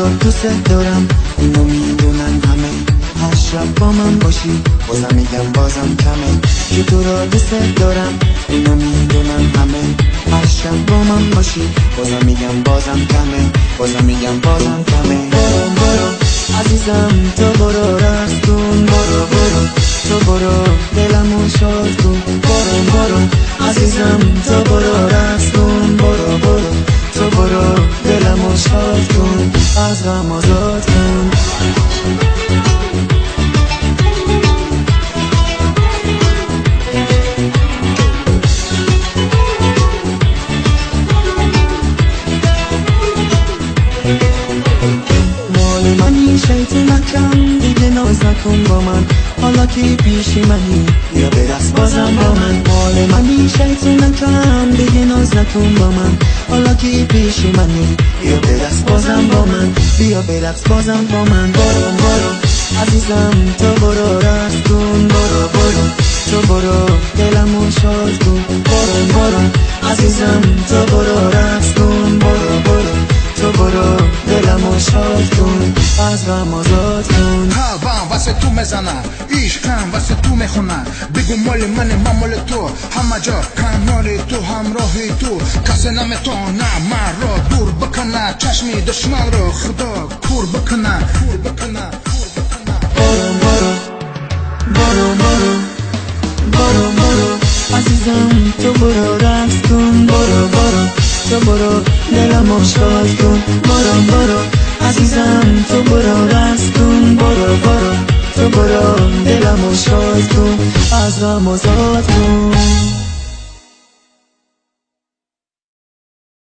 رو دوست دارم، اینو میدونن همه. هر شب با من باشی بازم میگم بازم کمه. که تو رو دوست دارم، اینو میدونن همه. هر شب با من باشی بازم میگم بازم کمه. بازم میگم بازم کمه. برو برو عزیزم تو برو رقص کن. برو برو تو برو دلمو شاد کن. برو برو عزیزم تو برو رقص کن. برو برو تو برو دلمو شاد کن. از غم آزاد کن. شیطونکم دیگه ناز نکن با من، حالا که پیشی منی بیا برقص بازم با من. مال منی شیطونکم دیگه ناز نکن با من، حالا که پیشی منی بیا برقص بازم با من. بیا برقص بازم با من. برو برو عزیزم تو برو رقص کن. برو برو تو برو دلمو شاد کن. برو برو عزیزم تو برو رقص کن. برو برو تو برو دلمو شاد کن. از غم آزاد کن. قلبم واسه تو میزنم، عشقم واسه تو میخونم. بگو مال منه من مال تو، همه جا کنار تو همراهی تو. کسی نمیتونه من را دور بکنه، چشمی دشمن رو خدا کور بکنه. برو برو برو برو برو برو عزیزم تو برو رقص کن. برو برو تو برو دلمو شاد کن. برو برو عزیزم تو برو رقص کن. برو برو تو برو دلمو شاد کن. از غم آزاد کن.